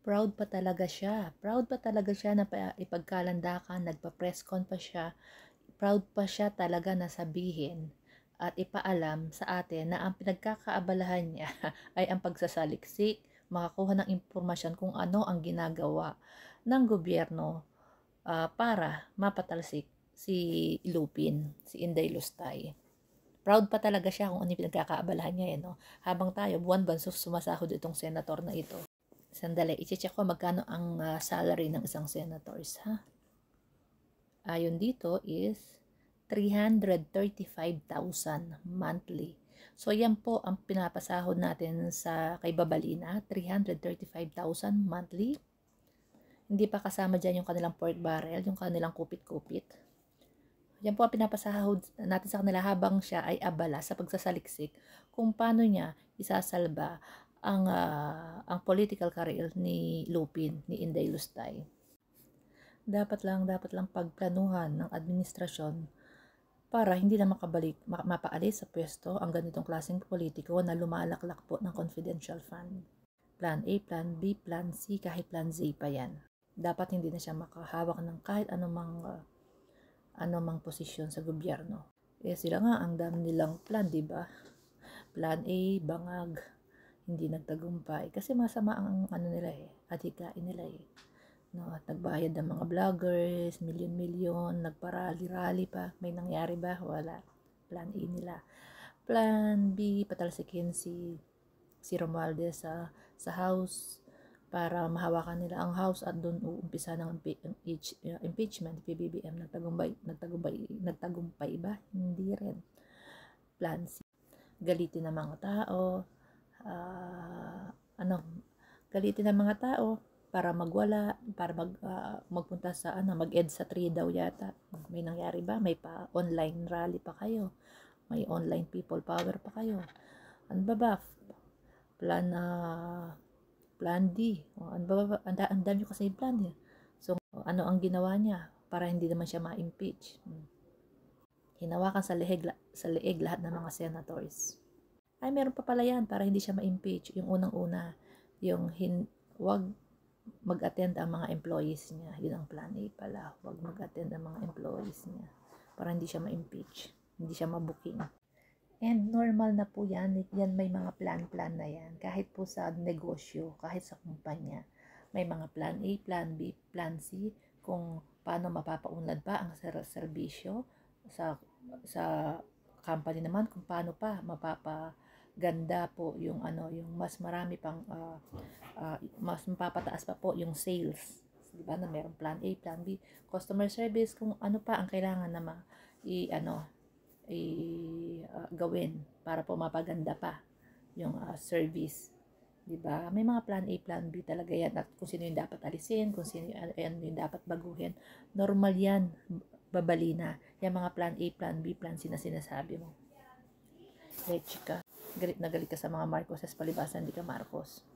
Proud pa talaga siya. Proud pa talaga siya na ipagkalandakan, nagpa-press con pa siya. Proud pa siya talaga na sabihin at ipaalam sa atin na ang pinagkakaabalahan niya ay ang pagsasaliksik, makakuha ng impormasyon kung ano ang ginagawa ng gobyerno para mapatalsik si Lupin, si Inday Lustay. Proud pa talaga siya kung ano yung pinagkakaabalahan niya. No? Habang tayo, buwan-buwan sumasahod itong senator na ito. Sandali, i-check ko magkano ang salary ng isang senators. Ha? Ayon dito is 335,000 monthly. So, yan po ang pinapasahod natin sa kay Babalina, 335,000 monthly. Hindi pa kasama dyan yung kanilang pork barrel, yung kanilang kupit-kupit. Yan po ang pinapasahod natin sa kanila habang siya ay abala sa pagsasaliksik kung paano niya isasalba ang political career ni Lupin, ni Inday Lustay. Dapat lang pagplanuhan ng administrasyon para hindi na mapaalis sa pwesto ang ganitong klaseng politiko na lumalaklak po ng confidential fund. Plan A, Plan B, Plan C, kahit Plan Z pa yan. Dapat hindi na siya makahawak ng kahit anumang posisyon sa gobyerno. Sila nga, ang dami nilang plan, di ba? Plan A, bangag, hindi nagtagumpay. Kasi masama ang nila adhikain nila No, at nagbayad ng mga vloggers, milyon-milyon, nagparali-rally pa. May nangyari ba? Wala. Plan A nila. Plan B, patalsikin si Romualdez sa house para mahawakan nila ang house at doon uumpisa ng impeachment. PBBM nagtagumpay ba? Hindi rin. Plan C, galitin ng mga tao, galitin ng mga tao para magwala, para magpunta sa mag-ed sa 3 daw yata. May nangyari ba? May pa online rally pa kayo. May online people power pa kayo. Ano ba? Plan D. Ano ba? Ang dami kasi plan niya. So, ano ang ginawa niya para hindi naman siya ma-impeach? Hinawakan sa leeg lahat ng mga senators. Ay, meron pa pala yan para hindi siya ma-impeach. Yung unang-una, yung wag mag-attend ang mga employees niya. Yun ang plan A pala. Wag mag-attend ang mga employees niya para hindi siya ma-impeach. Hindi siya ma-booking. And normal na po yan. Yan may mga plan na yan. Kahit po sa negosyo, kahit sa kumpanya. May mga plan A, plan B, plan C. Kung paano mapapaunlad pa ang serbisyo sa company naman. Kung paano pa mapapaganda po yung mas marami pang mas mapapataas pa po yung sales, di ba, na merong plan A, plan B, customer service, kung ano pa ang kailangan na gawin para po mapaganda pa yung service, di ba? May mga plan A, plan B talaga yan, at kung sino yung dapat alisin, kung sino yung dapat baguhin, normal yan, Babalina, yung mga plan A, plan B, plan C na sinasabi mo. Leche ka, galit na galit ka sa mga Marcoses, palibasan di ka Marcos.